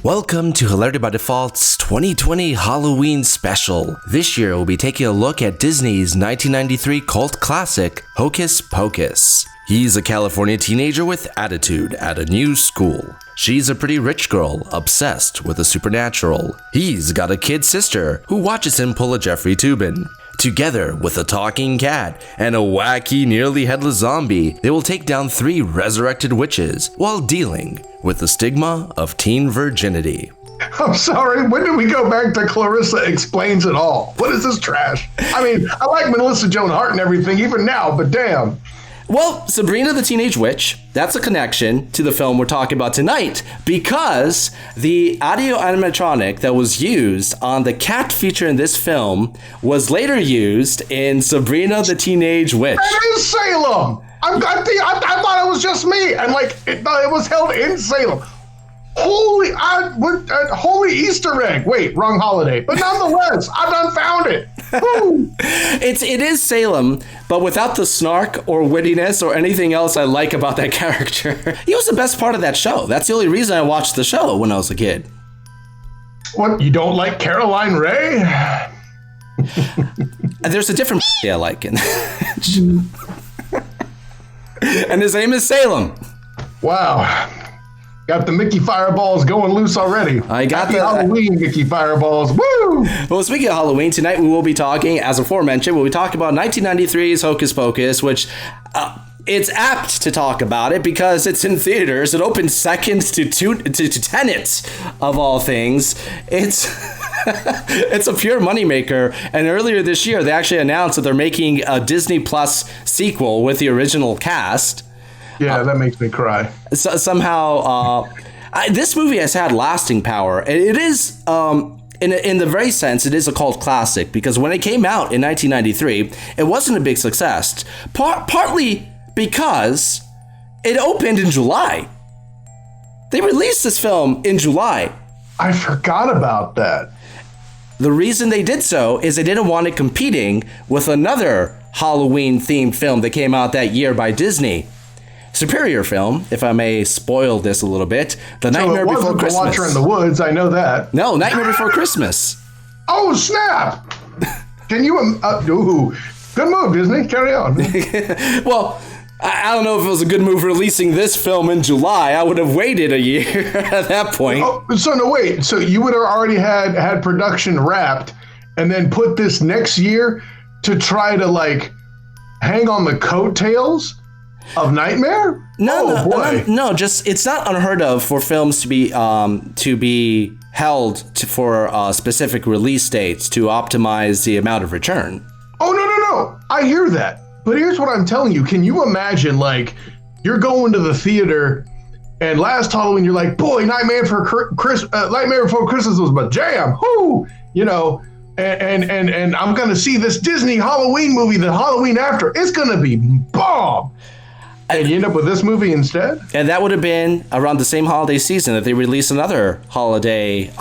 Welcome to Hilarity by Default's 2020 Halloween special. This year we'll be taking a look at Disney's 1993 cult classic, Hocus Pocus. He's a California teenager with attitude at a new school. She's a pretty rich girl, obsessed with the supernatural. He's got a kid sister who watches him pull a Jeffrey Toobin. Together with a talking cat and a wacky, nearly headless zombie, they will take down 3 resurrected witches while dealing with the stigma of teen virginity. I'm sorry, when did we go back to Clarissa Explains It All? What is this trash? I mean, I like Melissa Joan Hart and everything, even now, but damn. Well, Sabrina the Teenage Witch, that's a connection to the film we're talking about tonight, because the audio animatronic that was used on the cat feature in this film was later used in Sabrina the Teenage Witch. That is Salem! I thought it was just me, and it was held in Salem. Holy Easter egg. Wait, wrong holiday. But nonetheless, I done found it. It is Salem, but without the snark or wittiness or anything else I like about that character. He was the best part of that show. That's the only reason I watched the show when I was a kid. What, you don't like Caroline Ray? There's a different I like in and his name is Salem. Wow. Got the Mickey Fireballs going loose already. I got Happy Halloween, Mickey Fireballs. Woo! Well, speaking of Halloween, tonight we will be talking, as aforementioned, we'll be talking about 1993's Hocus Pocus, which it's apt to talk about it because it's in theaters. It opened second to Tenet, of all things. It's it's a pure moneymaker. And earlier this year, they actually announced that they're making a Disney Plus sequel with the original cast. Yeah, that makes me cry. So, somehow, this movie has had lasting power. It is, in the very sense, it is a cult classic because when it came out in 1993, it wasn't a big success. Partly because it opened in July. They released this film in July. I forgot about that. The reason they did so is they didn't want it competing with another Halloween-themed film that came out that year by Disney. Superior film, if I may spoil this a little bit. The Nightmare Before Christmas. The Watcher in the Woods, I know that. No, Nightmare Before Christmas. Oh, snap! Can you... ooh, good move, Disney. Carry on. Well, I don't know if it was a good move releasing this film in July. I would have waited a year at that point. Oh, so no, wait. So you would have already had production wrapped and then put this next year to try to, hang on the coattails of Nightmare? No, just it's not unheard of for films to be held for specific release dates to optimize the amount of return. Oh, no. I hear that. But here's what I'm telling you. Can you imagine, you're going to the theater and last Halloween you're like, boy, Nightmare Before Christmas was my jam. Whoo! And I'm going to see this Disney Halloween movie, the Halloween after. It's going to be bomb. And you end up with this movie instead? And that would have been around the same holiday season that they released another holiday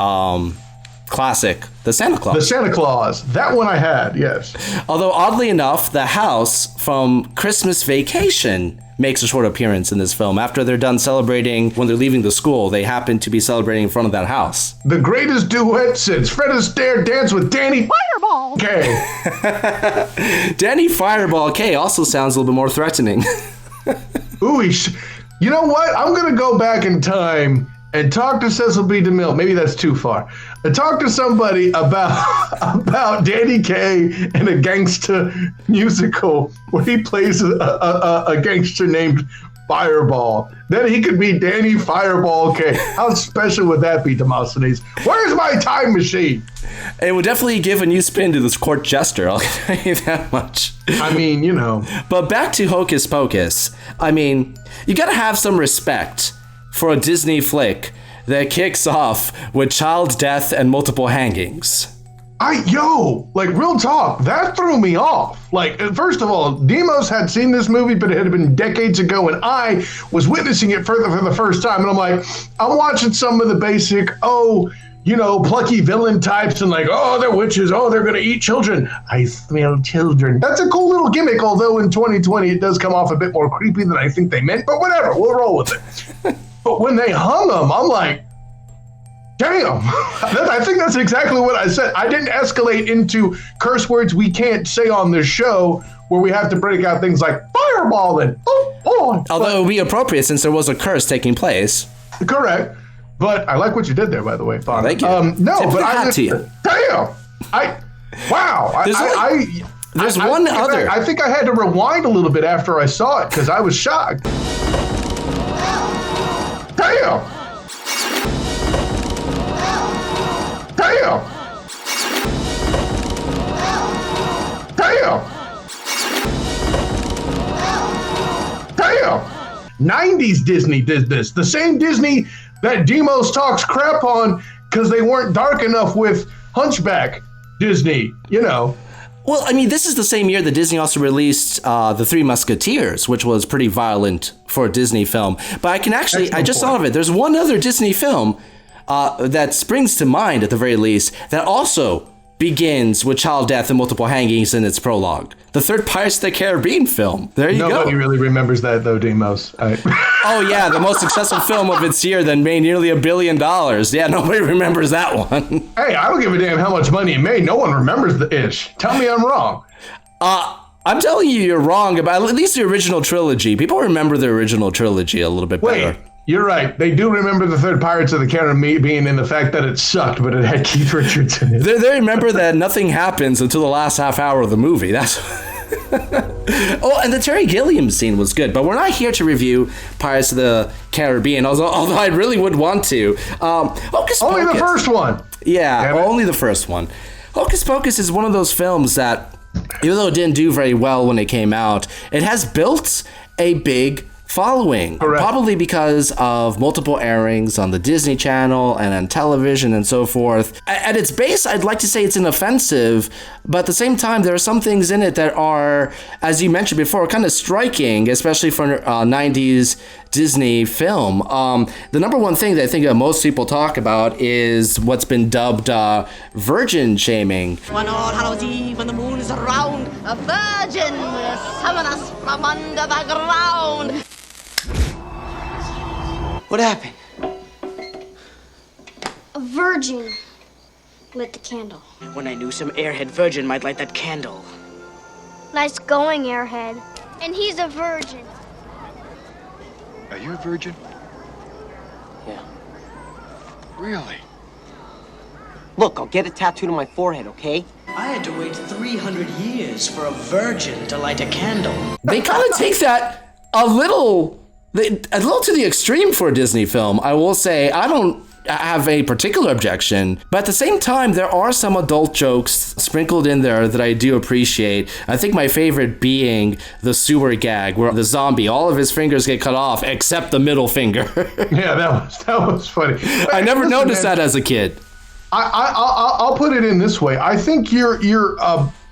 classic, The Santa Claus. The Santa Claus. That one I had, yes. Although, oddly enough, the house from Christmas Vacation makes a short appearance in this film. After they're done celebrating, when they're leaving the school, they happen to be celebrating in front of that house. The greatest duet since Fred Astaire danced with Danny Fireball K. Danny Fireball K also sounds a little bit more threatening. Ooh, you know what? I'm going to go back in time and talk to Cecil B. DeMille. Maybe that's too far. Talk to somebody about Danny Kaye in a gangster musical where he plays a gangster named Fireball. Then he could be Danny Fireball Kaye. How special would that be, Demosthenes? Where's my time machine? It would definitely give a new spin to this court jester, I'll tell you that much. I mean, But back to Hocus Pocus. I mean, you gotta have some respect for a Disney flick that kicks off with child death and multiple hangings. Real talk, that threw me off. First of all, Demos had seen this movie, but it had been decades ago, and I was witnessing it for the first time. And I'm watching some of the basic, plucky villain types and they're witches. Oh, they're going to eat children. I smell children. That's a cool little gimmick, although in 2020 it does come off a bit more creepy than I think they meant, but whatever, we'll roll with it. But when they hung them, I'm like, Damn. I think that's exactly what I said. I didn't escalate into curse words we can't say on this show where we have to break out things like fireball and Although it would be appropriate since there was a curse taking place. Correct. But I like what you did there, by the way, Father. Thank you. No, but I to you. Damn. Wow. There's one other. I think I had to rewind a little bit after I saw it because I was shocked. Damn. Damn. Damn. Damn. 90s Disney did this. The same Disney that Demos talks crap on because they weren't dark enough with Hunchback Disney, you know. Well, I mean, this is the same year that Disney also released The Three Musketeers, which was pretty violent for a Disney film. But I just thought of it. There's one other Disney film that springs to mind, at the very least, that also begins with child death and multiple hangings in its prologue. The third Pirates of the Caribbean film. There you go. Nobody really remembers that, though, Demos. Oh, yeah, the most successful film of its year that made nearly $1 billion. Yeah, nobody remembers that one. Hey, I don't give a damn how much money it made. No one remembers the ish. Tell me I'm wrong. I'm telling you you're wrong about at least the original trilogy. People remember the original trilogy a little bit better. Wait, you're right. They do remember the third Pirates of the Caribbean and the fact that it sucked, but it had Keith Richards in it. They remember that nothing happens until the last half hour of the movie. That's... Oh, and the Terry Gilliam scene was good, but we're not here to review Pirates of the Caribbean, although I really would want to. Hocus Only Pocus. The first one. Yeah, only the first one. Hocus Pocus is one of those films that, even though it didn't do very well when it came out, it has built a big following. Correct. Probably because of multiple airings on the Disney Channel and on television and so forth. At its base, I'd like to say it's inoffensive, but at the same time, there are some things in it that are, as you mentioned before, kind of striking, especially for 90s Disney film. The number one thing that I think that most people talk about is what's been dubbed virgin shaming. One All Hallows Eve when the moon is around, a virgin will summon us from under the ground. What happened? A virgin lit the candle. When I knew some airhead virgin might light that candle. Nice going, airhead. And he's a virgin. Are you a virgin? Yeah. Really? Look, I'll get it tattooed on my forehead, okay? I had to wait 300 years for a virgin to light a candle. They kind of take that a little to the extreme for a Disney film. I will say, I don't have a particular objection, but at the same time, there are some adult jokes sprinkled in there that I do appreciate. I think my favorite being the sewer gag, where the zombie, all of his fingers get cut off except the middle finger. Yeah, that was funny. I never noticed that as a kid. I'll put it in this way. I think you're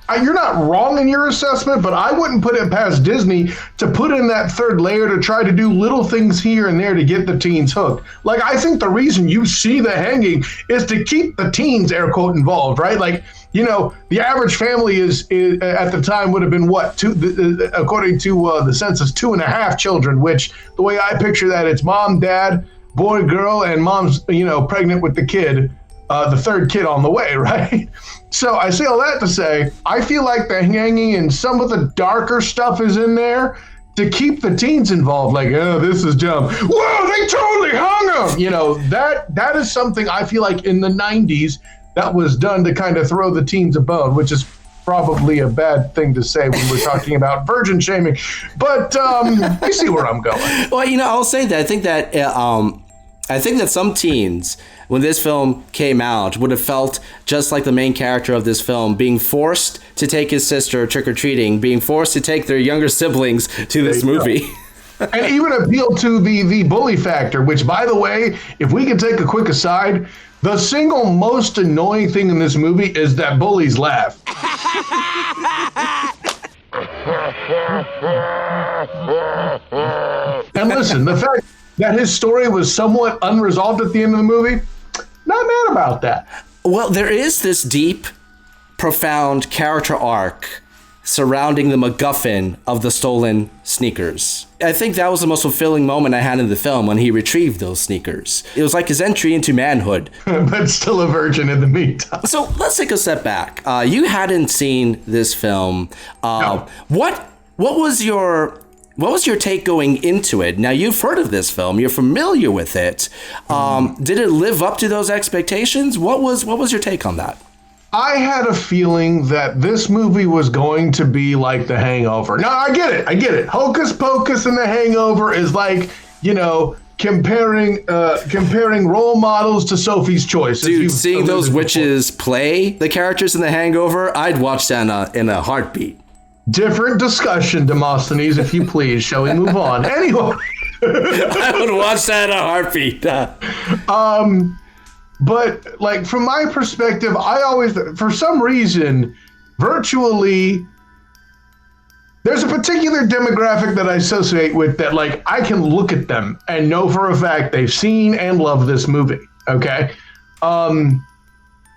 not wrong in your assessment, but I wouldn't put it past Disney to put in that third layer to try to do little things here and there to get the teens hooked. Like, I think the reason you see the hanging is to keep the teens, air quote, involved, right? Like, you know, the average family is at the time would have been what, according to the census, 2.5 children, which the way I picture that, it's mom, dad, boy, girl, and mom's, pregnant with the kid. The third kid on the way, right? So I say all that to say, I feel like the hanging and some of the darker stuff is in there to keep the teens involved. Like, oh, this is dumb. Whoa, they totally hung him. That is something I feel like in the 90s that was done to kind of throw the teens a bone, which is probably a bad thing to say when we're talking about virgin shaming. But you see where I'm going. Well, I'll say that I think that some teens, when this film came out, would have felt just like the main character of this film, being forced to take his sister trick-or-treating, being forced to take their younger siblings to this movie. And even appeal to the bully factor, which, by the way, if we could take a quick aside, the single most annoying thing in this movie is that bullies laugh. And listen, the fact that his story was somewhat unresolved at the end of the movie, not mad about that. Well, there is this deep, profound character arc surrounding the MacGuffin of the stolen sneakers. I think that was the most fulfilling moment I had in the film when he retrieved those sneakers. It was like his entry into manhood. But still a virgin in the meantime. So let's take a step back. You hadn't seen this film. No. What was your take going into it? Now, you've heard of this film. You're familiar with it. Did it live up to those expectations? What was your take on that? I had a feeling that this movie was going to be like The Hangover. Now, I get it. Hocus Pocus and The Hangover is like, comparing role models to Sophie's Choice. Dude, seeing those witches play the characters in The Hangover, I'd watch that in a heartbeat. Different discussion, Demosthenes, if you please. Shall we move on? Anyway. I would watch that in a heartbeat. But, like, from my perspective, I always, for some reason, virtually, there's a particular demographic that I associate with that, like, I can look at them and know for a fact they've seen and love this movie, okay? And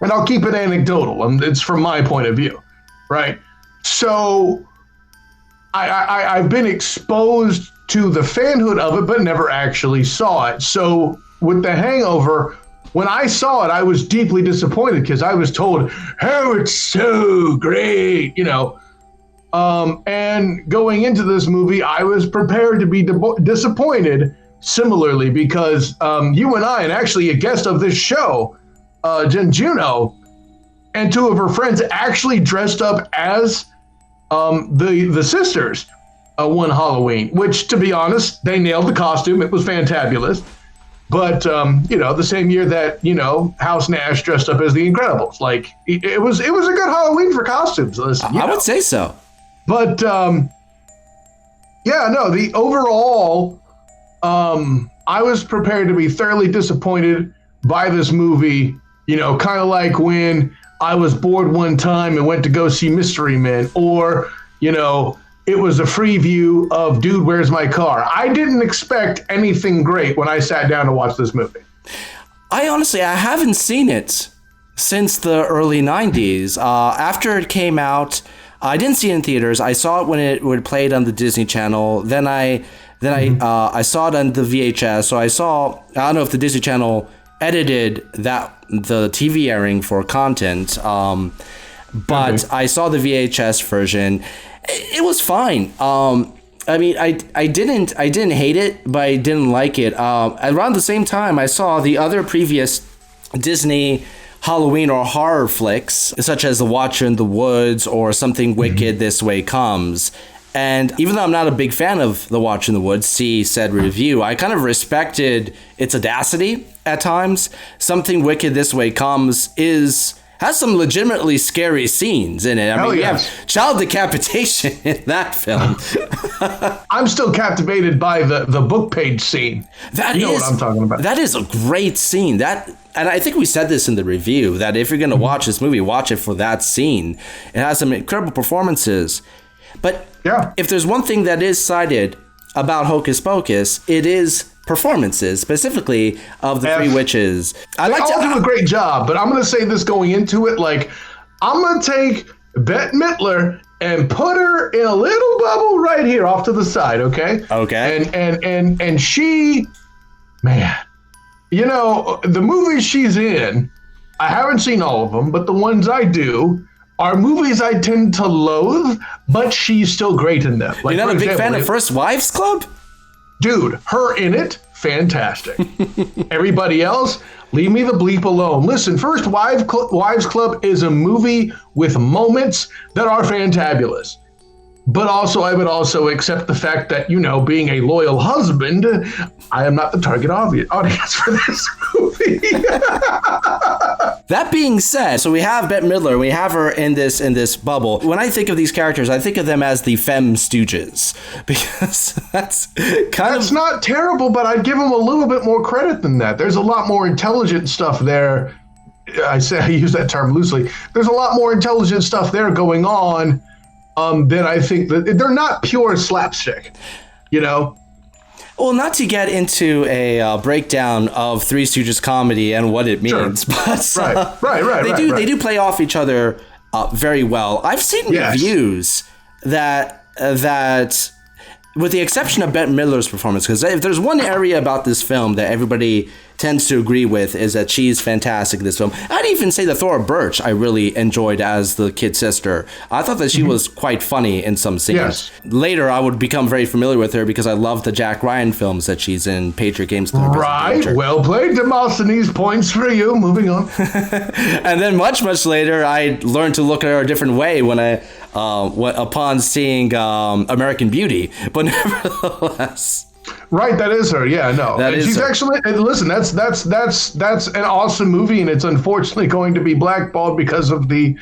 I'll keep it anecdotal. It's from my point of view, right? So, I've been exposed to the fanhood of it, but never actually saw it. So, with The Hangover, when I saw it, I was deeply disappointed because I was told, oh, it's so great, and going into this movie, I was prepared to be disappointed similarly because you and I, and actually a guest of this show, Jen Juno, and two of her friends actually dressed up as the sisters one Halloween, which, to be honest, they nailed the costume. It was fantabulous. But, the same year that, House Nash dressed up as the Incredibles. Like, it was a good Halloween for costumes. Listen, I would say so. But, the overall, I was prepared to be thoroughly disappointed by this movie, kind of like when I was bored one time and went to go see Mystery Men, or, it was a free view of Dude, Where's My Car? I didn't expect anything great when I sat down to watch this movie. I haven't seen it since the early 90s. After it came out, I didn't see it in theaters. I saw it when it would play it on the Disney Channel. Then I saw it on the VHS. So I don't know if the Disney Channel edited the TV airing for content, but I saw the VHS version. It was fine. I didn't hate it, but I didn't like it. Around the same time, I saw the other previous Disney Halloween or horror flicks, such as The Watcher in the Woods or Something Wicked This Way Comes. And even though I'm not a big fan of The Watcher in the Woods, see said review, I kind of respected its audacity at times. Something Wicked This Way Comes has some legitimately scary scenes in it. We have child decapitation in that film. I'm still captivated by the book page scene. What I'm talking about. That is a great scene. And I think we said this in the review, that if you're going to watch this movie, watch it for that scene. It has some incredible performances. But if there's one thing that is cited about Hocus Pocus, it is performances, specifically of the three witches. They all do a great job, but I'm going to say this going into it, like, I'm going to take Bette Midler and put her in a little bubble right here off to the side, okay? Okay. And she, man, the movies she's in, I haven't seen all of them, but the ones I do are movies I tend to loathe, but she's still great in them. Like, you're not a big fan of First Wives Club? Dude, her in it, fantastic. Everybody else, leave me the bleep alone. Listen, First Wives Club is a movie with moments that are fantabulous. But also, I would also accept the fact that, being a loyal husband, I am not the target audience for this movie. That being said, so we have Bette Midler, we have her in this bubble. When I think of these characters, I think of them as the Femme Stooges, because that's not terrible, but I'd give them a little bit more credit than that. There's a lot more intelligent stuff there. I use that term loosely. There's a lot more intelligent stuff there going on. Then I think that they're not pure slapstick, Well, not to get into a breakdown of Three Stooges comedy and what it means, but right. They do play off each other very well. I've seen reviews that with the exception of Bette Midler's performance, because if there's one area about this film that everybody tends to agree with, is that she's fantastic in this film. I'd even say that Thora Birch I really enjoyed as the kid sister. I thought that she was quite funny in some scenes. Yes. Later, I would become very familiar with her because I love the Jack Ryan films that she's in, Patriot Games Club. Right, well played, Demosthenes. Points for you. Moving on. And then much later, I learned to look at her a different way when upon seeing American Beauty. But nevertheless... Right, that is her. Yeah, no, she's her. Actually. And listen, that's an awesome movie, and it's unfortunately going to be blackballed because of the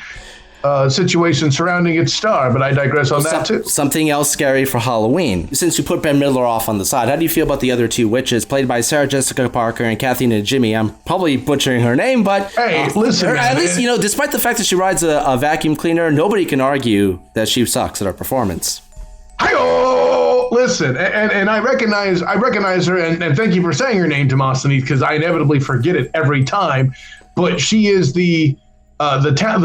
situation surrounding its star. But I digress on that too. Something else scary for Halloween. Since you put Bette Midler off on the side, how do you feel about the other two witches, played by Sarah Jessica Parker and Kathy Najimy? I'm probably butchering her name, but hey, listen, at least despite the fact that she rides a vacuum cleaner, nobody can argue that she sucks at her performance. Listen, and I recognize her, and thank you for saying her name, Demosthenes, because I inevitably forget it every time. But she is the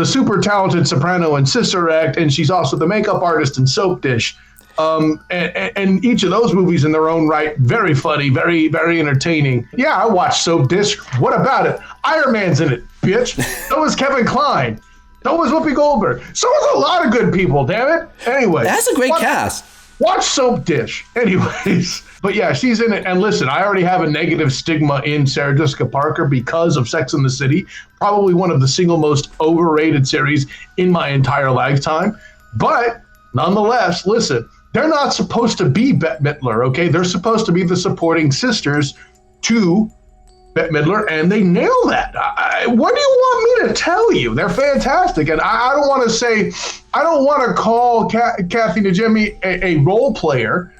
super talented soprano in Sister Act, and she's also the makeup artist in Soap Dish. And each of those movies in their own right, very funny, very, very entertaining. Yeah, I watched Soap Dish. What about it? Iron Man's in it, bitch. So was Kevin Kline. So was Whoopi Goldberg. So was a lot of good people, damn it. Anyway. That's a great cast. Watch Soap Dish. Anyways. But yeah, she's in it. And listen, I already have a negative stigma in Sarah Jessica Parker because of Sex and the City. Probably one of the single most overrated series in my entire lifetime. But nonetheless, listen, they're not supposed to be Bette Midler, okay? They're supposed to be the supporting sisters to Bette Midler, and they nail that. What do you want me to tell you? They're fantastic. And I don't want to call Kathy Najimy a role player,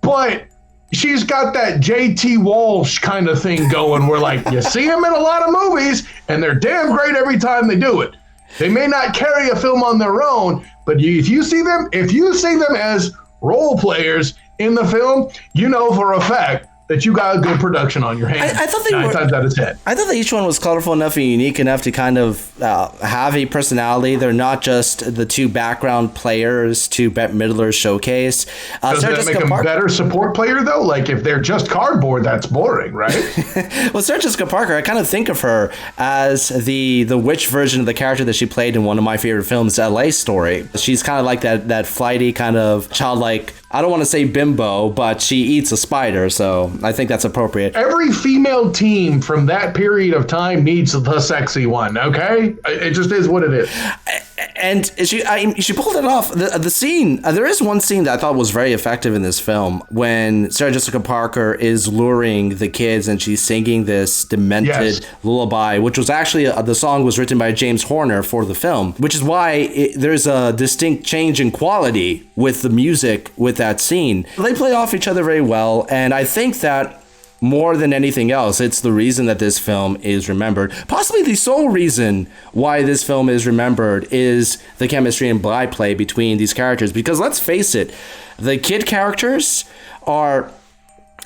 but she's got that JT Walsh kind of thing going where, like, you see them in a lot of movies, and they're damn great every time they do it. They may not carry a film on their own, but if you see them as role players in the film, you know for a fact that you got a good production on your hands. I thought 9 times out of 10. I thought that each one was colorful enough and unique enough to kind of have a personality. They're not just the two background players to Bette Midler's showcase. Does that make them better support player, though? Like, if they're just cardboard, that's boring, right? Well, Sarah Jessica Parker, I kind of think of her as the witch version of the character that she played in one of my favorite films, LA Story. She's kind of like that flighty kind of childlike, I don't want to say bimbo, but she eats a spider, so I think that's appropriate. Every female team from that period of time needs the sexy one, okay? It just is what it is. And she pulled it off. The scene, there is one scene that I thought was very effective in this film when Sarah Jessica Parker is luring the kids and she's singing this demented lullaby, which was actually, the song was written by James Horner for the film, which is why there's a distinct change in quality with the music with that scene. They play off each other very well, and I think that more than anything else, it's the reason that this film is remembered. Possibly the sole reason why this film is remembered is the chemistry and byplay between these characters. Because let's face it, the kid characters are,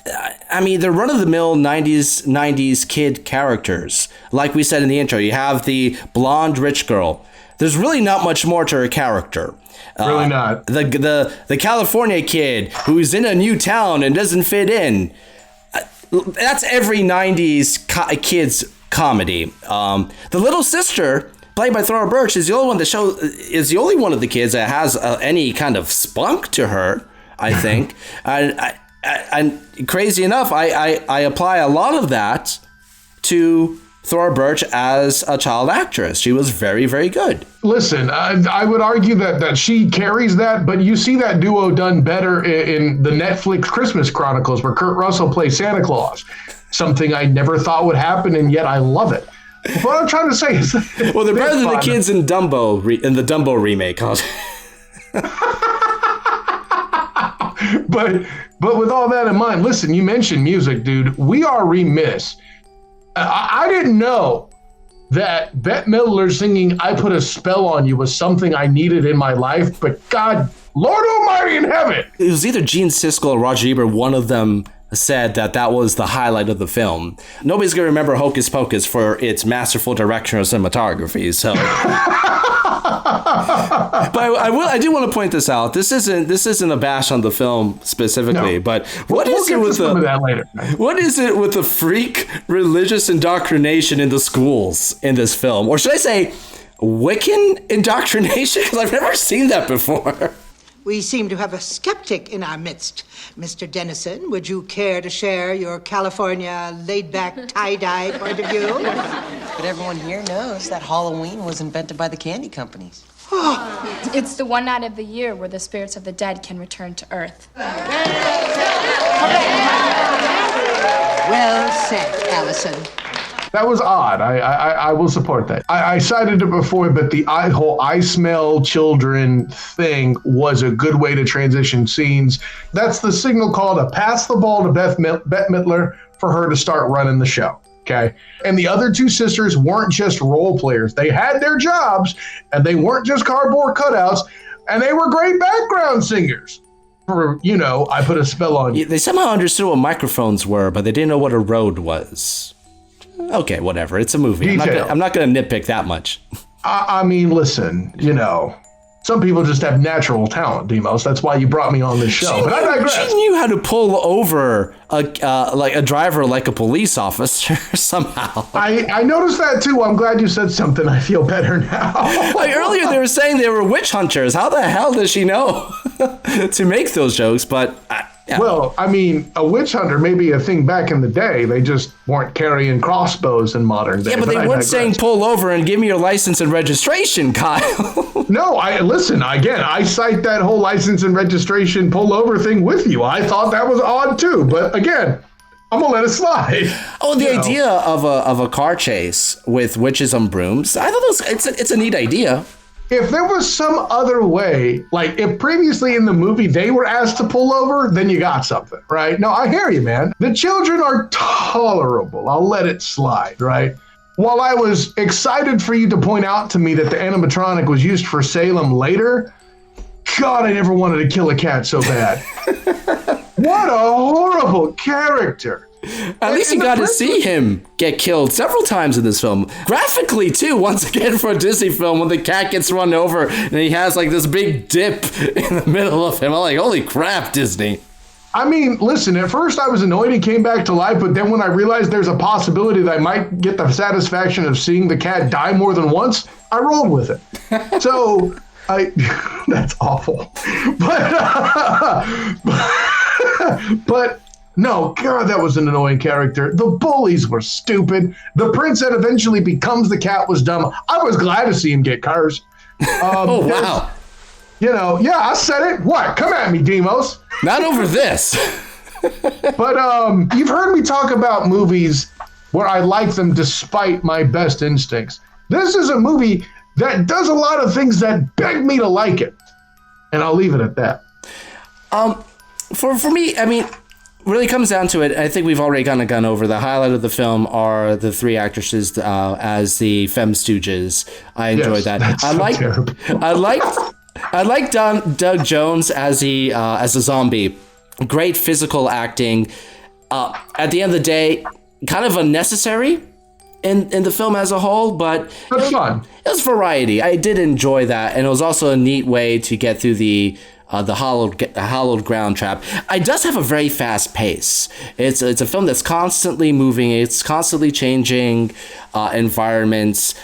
they're run-of-the-mill 90s kid characters. Like we said in the intro, you have the blonde rich girl. There's really not much more to her character. Really not. The California kid who's in a new town and doesn't fit in. That's every 90s kids comedy. The little sister, played by Thora Birch, is the only one of the kids that has any kind of spunk to her, I think. And crazy enough, I apply a lot of that to Thora Birch as a child actress. She was very, very good. Listen, I would argue that she carries that, but you see that duo done better in the Netflix Christmas Chronicles, where Kurt Russell plays Santa Claus. Something I never thought would happen, and yet I love it. What I'm trying to say is, well, they're better than the kids in Dumbo in the Dumbo remake. But with all that in mind, listen, you mentioned music, dude. We are remiss. I didn't know that Bette Midler singing "I Put a Spell on You" was something I needed in my life, but God, Lord Almighty in heaven. It was either Gene Siskel or Roger Ebert, one of them said that was the highlight of the film. Nobody's going to remember Hocus Pocus for its masterful direction or cinematography, so... I do want to point this out. This isn't a bash on the film specifically, but what is it with the freak religious indoctrination in the schools in this film? Or should I say Wiccan indoctrination? Because I've never seen that before. We seem to have a skeptic in our midst. Mr. Dennison, would you care to share your California laid-back tie-dye point of view? But everyone here knows that Halloween was invented by the candy companies. It's the one night of the year where the spirits of the dead can return to Earth. Well said, Allison. That was odd. I will support that. I cited it before, but the whole I smell children thing was a good way to transition scenes. That's the signal call to pass the ball to Bette Midler for her to start running the show. Okay. And the other two sisters weren't just role players. They had their jobs, and they weren't just cardboard cutouts, and they were great background singers. For, I put a spell on you. They somehow understood what microphones were, but they didn't know what a road was. Okay, whatever. It's a movie. I'm not going to nitpick that much. I mean, listen, some people just have natural talent, Demos. That's why you brought me on this show. But I digress. She knew how to pull over a driver like a police officer somehow. I noticed that too. I'm glad you said something. I feel better now. Earlier they were saying they were witch hunters. How the hell does she know to make those jokes? But yeah. Well, I mean, a witch hunter may be a thing back in the day. They just weren't carrying crossbows in modern day. Yeah, but they weren't saying pull over and give me your license and registration, Kyle. No, listen, again, I cite that whole license and registration pull over thing with you. I thought that was odd too, but again, I'm gonna let it slide. Oh, the idea of a car chase with witches on brooms. I thought it's a neat idea. If there was some other way, like if previously in the movie they were asked to pull over, then you got something, right? No, I hear you, man. The children are tolerable. I'll let it slide, right? While I was excited for you to point out to me that the animatronic was used for Salem later, God, I never wanted to kill a cat so bad. What a horrible character. At least you got to see him get killed several times in this film. Graphically, too, once again for a Disney film, when the cat gets run over and he has like this big dip in the middle of him. I'm like, holy crap, Disney. I mean, listen, at first I was annoyed he came back to life, but then when I realized there's a possibility that I might get the satisfaction of seeing the cat die more than once, I rolled with it. So, that's awful. But no, God, that was an annoying character. The bullies were stupid. The prince that eventually becomes the cat was dumb. I was glad to see him get cars. Oh, wow. Yeah, I said it. What? Come at me, Demos. Not over this. But you've heard me talk about movies where I like them despite my best instincts. This is a movie that does a lot of things that beg me to like it. And I'll leave it at that. For me, I mean, really comes down to it. I think we've already kind of gone over the highlight of the film are the three actresses as the Femme Stooges. I enjoyed that. I liked Doug Jones as a zombie. Great physical acting. At the end of the day, kind of unnecessary in the film as a whole, but it's fun. It was variety. I did enjoy that, and it was also a neat way to get through the hallowed ground trap. It does have a very fast pace. It's a film that's constantly moving. It's constantly changing environments.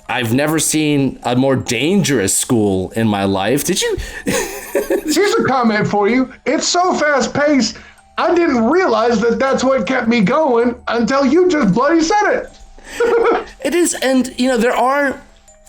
I've never seen a more dangerous school in my life. Did you? Here's a comment for you. It's so fast paced, I didn't realize that that's what kept me going until you just bloody said it. It is, and there are.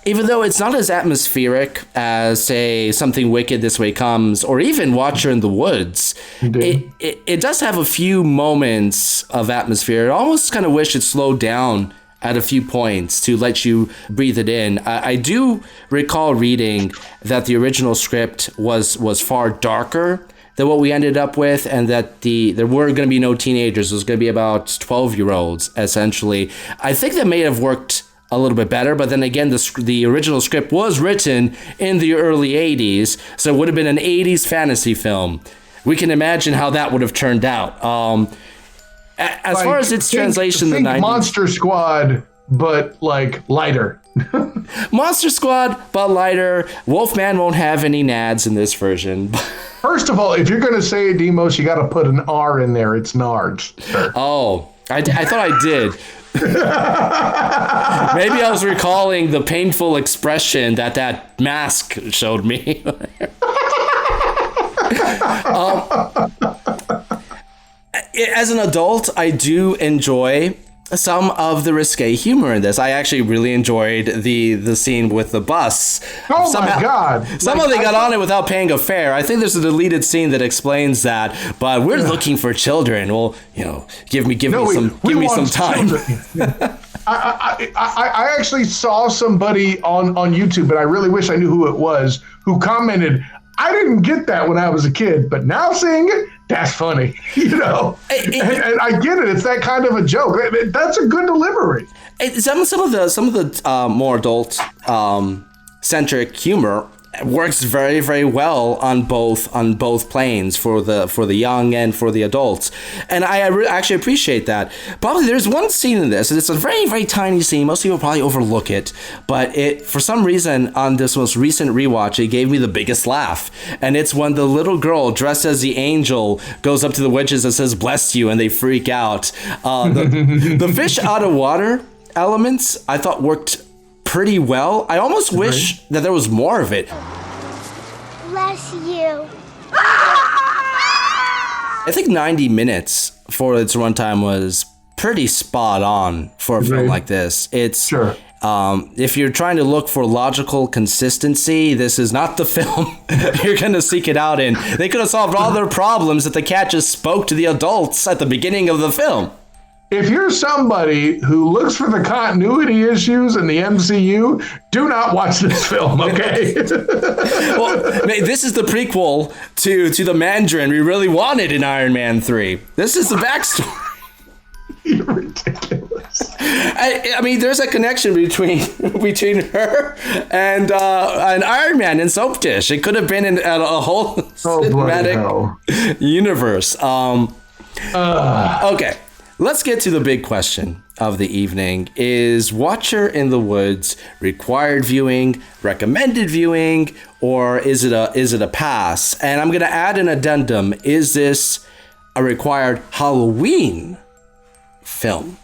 Even though it's not as atmospheric as, say, Something Wicked This Way Comes, or even Watcher in the Woods, it does have a few moments of atmosphere. I almost kind of wish it slowed down at a few points to let you breathe it in. I do recall reading that the original script was far darker than what we ended up with, and that there were going to be no teenagers. It was going to be about 12-year-olds, essentially. I think that may have worked a little bit better, but then again, the original script was written in the early 80s, so it would have been an 80s fantasy film. We can imagine how that would have turned out. As far as its translation in the 90s. Monster Squad, but like lighter. Monster Squad, but lighter. Wolfman won't have any nads in this version. First of all, if you're going to say it, Demos, you got to put an R in there. It's Nards. Oh, I thought I did. Maybe I was recalling the painful expression that mask showed me. As an adult, I do enjoy some of the risque humor in this. I actually really enjoyed the scene with the bus. Oh my God. Somehow they got on it without paying a fare. I think there's a deleted scene that explains that, but we're looking for children. Well, give me some time. I actually saw somebody on YouTube, and I really wish I knew who it was, who commented, I didn't get that when I was a kid, but now seeing it, that's funny, and I get it. It's that kind of a joke. That's a good delivery. Some of the more adult centric humor works very, very well on both planes for the young and for the adults, and I actually appreciate that. Probably there's one scene in this, and it's a very, very tiny scene. Most people probably overlook it, but for some reason on this most recent rewatch, it gave me the biggest laugh, and it's when the little girl dressed as the angel goes up to the witches and says "bless you," and they freak out. The fish out of water elements I thought worked pretty well. I almost wish that there was more of it. Bless you. I think 90 minutes for its runtime was pretty spot on for a film like this. It's sure. If you're trying to look for logical consistency, this is not the film you're going to seek it out in. They could have solved all their problems if the cat just spoke to the adults at the beginning of the film. If you're somebody who looks for the continuity issues in the MCU, do not watch this film, okay? Well, this is the prequel to the Mandarin we really wanted in Iron Man 3. This is the backstory. You're ridiculous. I mean, there's a connection between her and Iron Man in Soap Dish. It could have been in a whole cinematic universe. Okay. Let's get to the big question of the evening. Is Watcher in the Woods required viewing, recommended viewing, or is it a pass? And I'm going to add an addendum. Is this a required Halloween film?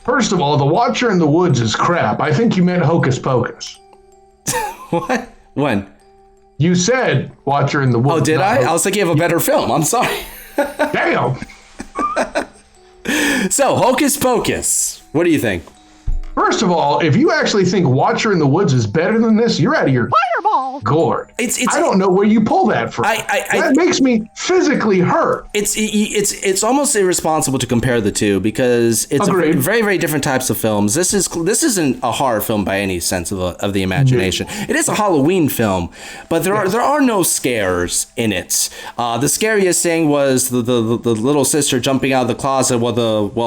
First of all, The Watcher in the Woods is crap. I think you meant Hocus Pocus. What? When? You said Watcher in the Woods. Oh, did I? I was thinking of a better film. I'm sorry. Damn. So, Hocus Pocus. What do you think? First of all, if you actually think Watcher in the Woods is better than this, you're out of your fireball gourd. I don't know where you pull that from. That makes me physically hurt. It's almost irresponsible to compare the two because it's very, very different types of films. This isn't a horror film by any sense of the imagination. It is a Halloween film, but there are no scares in it. The scariest thing was the little sister jumping out of the closet while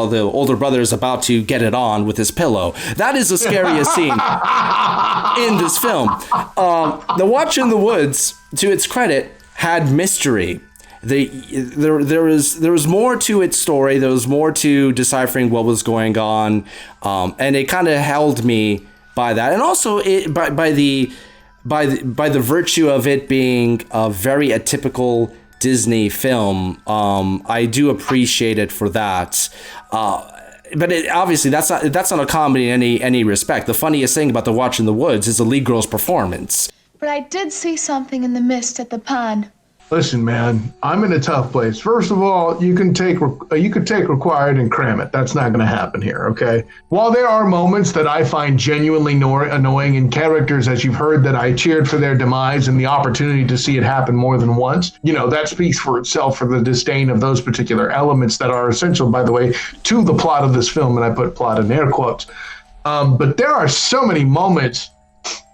the older brother is about to get it on with his pillow. That is the scariest scene in this film. The Watch in the Woods, to its credit, had mystery. There was more to its story. There was more to deciphering what was going on, and it kind of held me by that. And also, by the virtue of it being a very atypical Disney film, I do appreciate it for that. But obviously, that's not a comedy in any respect. The funniest thing about The Watch in the Woods is the lead girl's performance. But I did see something in the mist at the pond. Listen, man, I'm in a tough place. First of all, you can take required and cram it. That's not going to happen here, okay? While there are moments that I find genuinely annoying in characters, as you've heard, that I cheered for their demise and the opportunity to see it happen more than once, that speaks for itself for the disdain of those particular elements that are essential, by the way, to the plot of this film, and I put plot in air quotes. But there are so many moments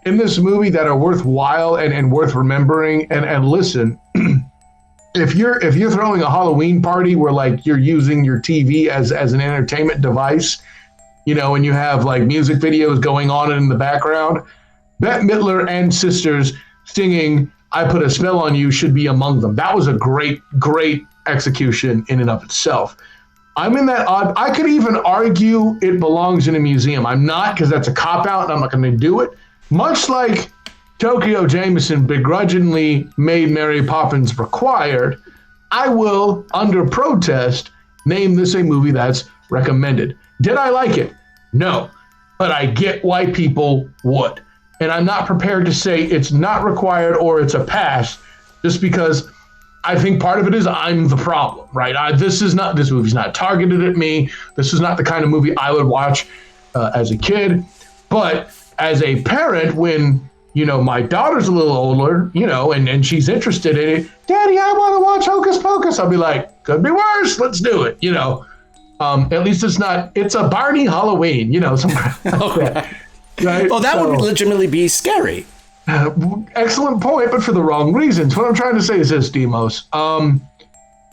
in this movie that are worthwhile and worth remembering. And listen, if you're throwing a Halloween party where like you're using your TV as an entertainment device, and you have like music videos going on in the background, Bette Midler and Sisters singing "I Put a Spell on You" should be among them. That was a great execution in and of itself. I'm in that odd. I could even argue it belongs in a museum. I'm not, because that's a cop-out, and I'm not going to do it. Much like Tokyo Jameson begrudgingly made Mary Poppins required, I will, under protest, name this a movie that's recommended. Did I like it? No. But I get why people would. And I'm not prepared to say it's not required or it's a pass, just because I think part of it is I'm the problem, right? This movie's not targeted at me. This is not the kind of movie I would watch as a kid. But as a parent, when, my daughter's a little older, and she's interested in it, Daddy, I want to watch Hocus Pocus. I'll be like, could be worse. Let's do it, At least it's a Barney Halloween, something like that. Right? Well, that would legitimately be scary. Excellent point, but for the wrong reasons. What I'm trying to say is this, Demos.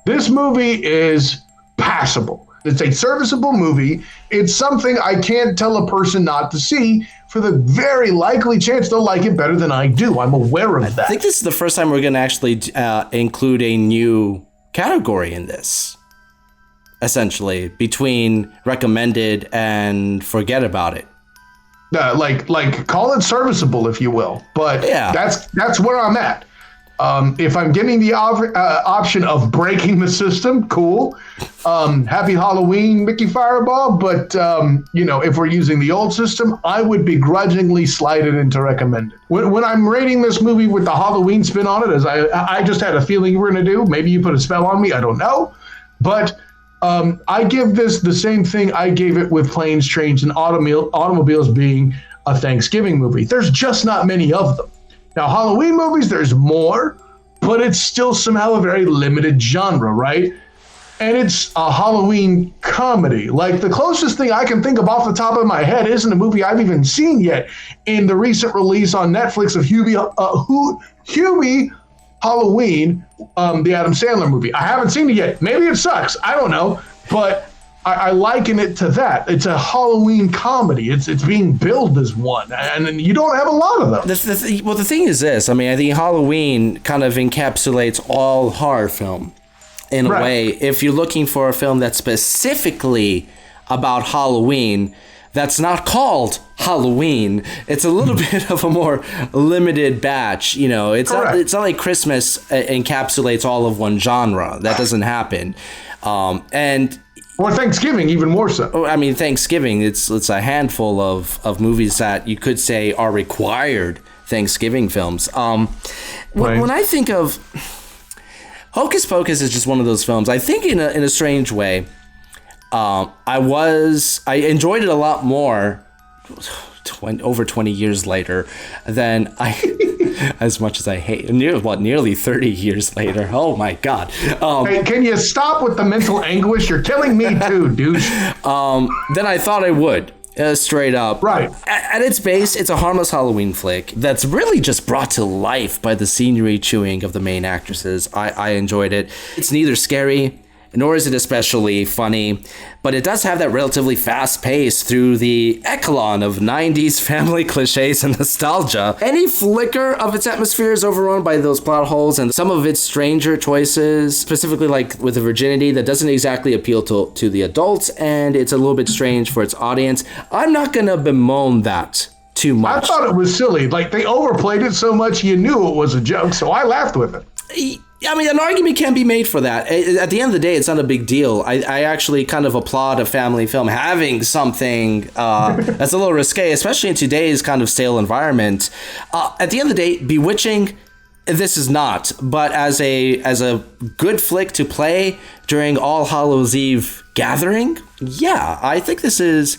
This movie is passable. It's a serviceable movie. It's something I can't tell a person not to see for the very likely chance they'll like it better than I do. I'm aware of that. I think this is the first time we're going to actually include a new category in this, essentially, between recommended and forget about it. Like call it serviceable, if you will, but yeah, that's where I'm at. If I'm getting the option of breaking the system, cool. Happy Halloween, Mickey Fireball. But if we're using the old system, I would begrudgingly slide it into recommended. When I'm rating this movie with the Halloween spin on it, as I just had a feeling you were going to do. Maybe you put a spell on me. I don't know, but. I give this the same thing I gave it with Planes, Trains, and Automobiles being a Thanksgiving movie. There's just not many of them. Now, Halloween movies, there's more, but it's still somehow a very limited genre, right? And it's a Halloween comedy. Like, the closest thing I can think of off the top of my head isn't a movie I've even seen yet in the recent release on Netflix of Hubie Halloween, the Adam Sandler movie. I haven't seen it yet. Maybe it sucks. I don't know. But I liken it to that. It's a Halloween comedy. It's being billed as one. And you don't have a lot of them. The thing is this. I mean, I think Halloween kind of encapsulates all horror film in a way. If you're looking for a film that's specifically about Halloween, that's not called Halloween. It's a little bit of a more limited batch. It's not like Christmas encapsulates all of one genre. That doesn't happen. Or Thanksgiving, even more so. I mean, Thanksgiving, it's a handful of movies that you could say are required Thanksgiving films. When I think of Hocus Pocus, is just one of those films. I think in a strange way. I enjoyed it a lot more over 20 years later than as much as I hate, nearly 30 years later. Oh my God. Hey, can you stop with the mental anguish? You're killing me too, douche. Then I thought I would. Straight up. Right. At its base, it's a harmless Halloween flick that's really just brought to life by the scenery chewing of the main actresses. I enjoyed it. It's neither scary, nor is it especially funny, but it does have that relatively fast pace through the echelon of 90s family cliches and nostalgia. Any flicker of its atmosphere is overrun by those plot holes and some of its stranger choices, specifically like with the virginity that doesn't exactly appeal to the adults, and it's a little bit strange for its audience. I'm not gonna bemoan that too much. I thought it was silly. Like, they overplayed it so much you knew it was a joke, so I laughed with it. I mean, an argument can be made for that. At the end of the day, it's not a big deal. I actually kind of applaud a family film having something that's a little risque, especially in today's kind of stale environment. At the end of the day, bewitching, this is not. But as a good flick to play during All Hallows Eve gathering, yeah, I think this is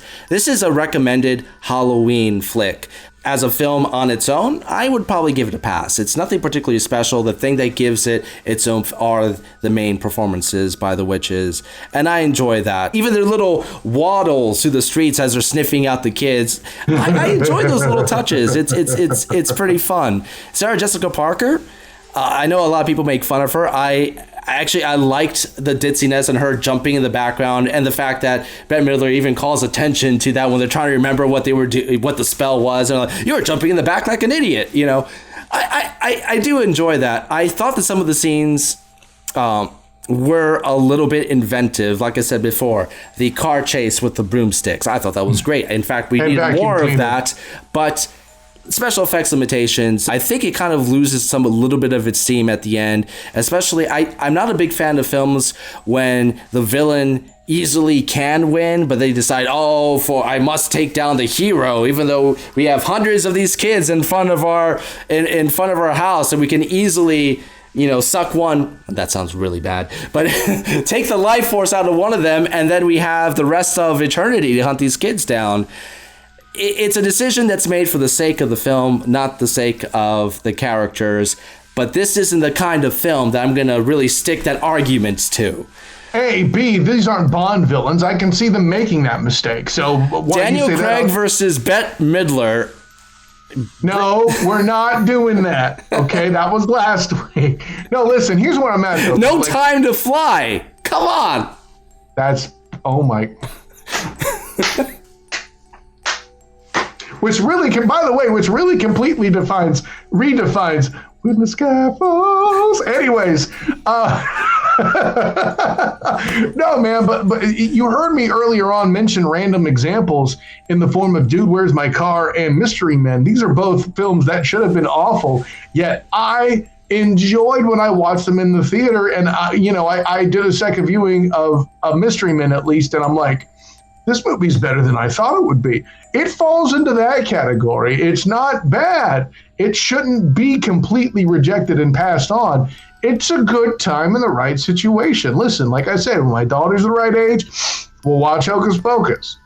a recommended Halloween flick. As a film on its own, I would probably give it a pass. It's nothing particularly special. The thing that gives it its oomph are the main performances by the witches, and I enjoy that. Even their little waddles through the streets as they're sniffing out the kids, I enjoy those little touches. It's pretty fun. Sarah Jessica Parker, I know a lot of people make fun of her. I liked the ditziness and her jumping in the background, and the fact that Bette Midler even calls attention to that when they're trying to remember what they were what the spell was, and like, you were jumping in the back like an idiot, I do enjoy that. I thought that some of the scenes were a little bit inventive. Like I said before, the car chase with the broomsticks, I thought that was great. In fact, we need more of that. But special effects limitations, I think it kind of loses a little bit of its steam at the end. Especially, I'm not a big fan of films when the villain easily can win, but they decide, I must take down the hero, even though we have hundreds of these kids in front of our house, and we can easily, suck one. That sounds really bad, but take the life force out of one of them, and then we have the rest of eternity to hunt these kids down. It's a decision that's made for the sake of the film, not the sake of the characters. But this isn't the kind of film that I'm gonna really stick that argument to. A, B, these aren't Bond villains. I can see them making that mistake. So Daniel Craig versus Bette Midler. No, we're not doing that. Okay, that was last week. No, listen, here's what I'm at. Though. No Time to Fly. Come on. That's, oh my. Which really completely redefines when the sky falls. Anyways, no, man, but you heard me earlier on mention random examples in the form of Dude, Where's My Car and Mystery Men. These are both films that should have been awful, yet I enjoyed when I watched them in the theater. And I did a second viewing of Mystery Men at least, and I'm like, this movie's better than I thought it would be. It falls into that category. It's not bad. It shouldn't be completely rejected and passed on. It's a good time in the right situation. Listen, like I said, when my daughter's the right age, we'll watch Hocus Pocus.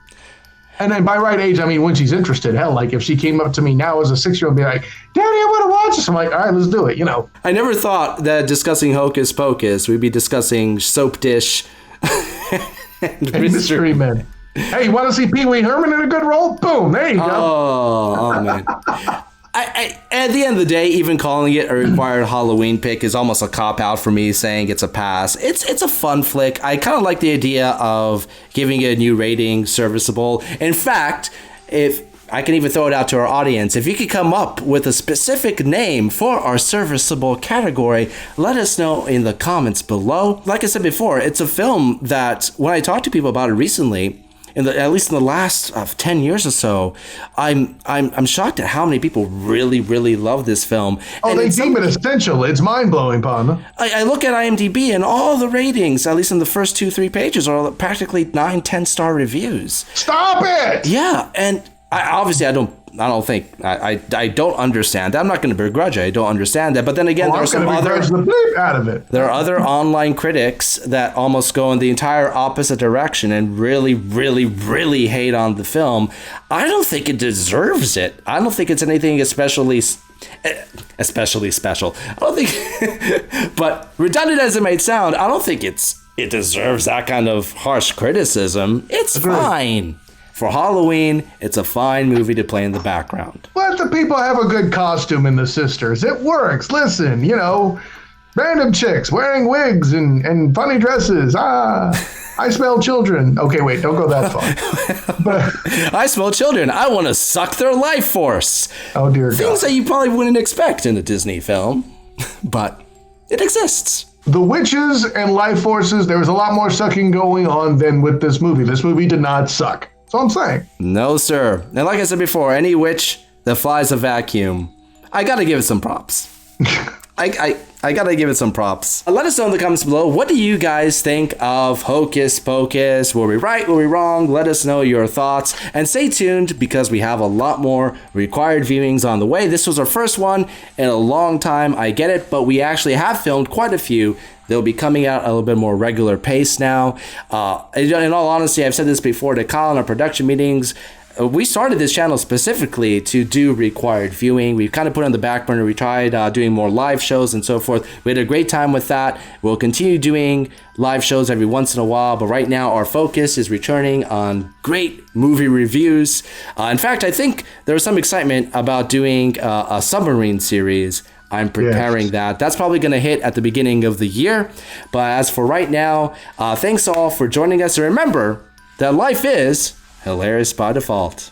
And then by right age, I mean when she's interested. Hell, like if she came up to me now as a 6-year-old and be like, Daddy, I want to watch this. I'm like, all right, let's do it, I never thought that discussing Hocus Pocus, we'd be discussing Soap Dish and Mystery Men. Hey, you want to see Pee Wee Herman in a good role? Boom, there you go. Oh man. I at the end of the day, even calling it a required Halloween pick is almost a cop-out for me, saying it's a pass. It's a fun flick. I kind of like the idea of giving it a new rating, serviceable. In fact, if I can even throw it out to our audience, if you could come up with a specific name for our serviceable category, let us know in the comments below. Like I said before, it's a film that when I talked to people about it recently, at least in the last 10 years or so, I'm shocked at how many people really, really love this film. Oh, and they deem it essential. It's mind-blowing, Panda. I look at IMDb and all the ratings, at least in the first 2-3 pages, are practically 9-10-star reviews. Stop it! Yeah, and I don't understand that. I'm not going to begrudge it. I don't understand that. But then again, there are some other out of it. There are other online critics that almost go in the entire opposite direction and really, really, really hate on the film. I don't think it deserves it. I don't think it's anything especially special. I don't think, but redundant as it might sound, I don't think it deserves that kind of harsh criticism. It's fine. For Halloween, it's a fine movie to play in the background. Let the people have a good costume in the Sisters. It works. Listen, random chicks wearing wigs and funny dresses. I smell children. Okay, wait, don't go that far. But I smell children. I want to suck their life force. Oh, dear God. Things that you probably wouldn't expect in a Disney film, but it exists. The witches and life forces, there was a lot more sucking going on than with this movie. This movie did not suck. That's all I'm saying. No, sir. And like I said before, any witch that flies a vacuum, I gotta give it some props. I gotta give it some props. Let us know in the comments below, what do you guys think of Hocus Pocus? Were we right? Were we wrong? Let us know your thoughts. And stay tuned because we have a lot more required viewings on the way. This was our first one in a long time. I get it, but we actually have filmed quite a few. They'll be coming out at a little bit more regular pace now. In all honesty, I've said this before to Kyle in our production meetings. We started this channel specifically to do required viewing. We've kind of put on the back burner. We tried doing more live shows and so forth. We had a great time with that. We'll continue doing live shows every once in a while, but right now our focus is returning on great movie reviews. In fact, I think there's some excitement about doing a submarine series. I'm preparing that. That's probably going to hit at the beginning of the year. But as for right now, thanks all for joining us. And remember that life is hilarious by default.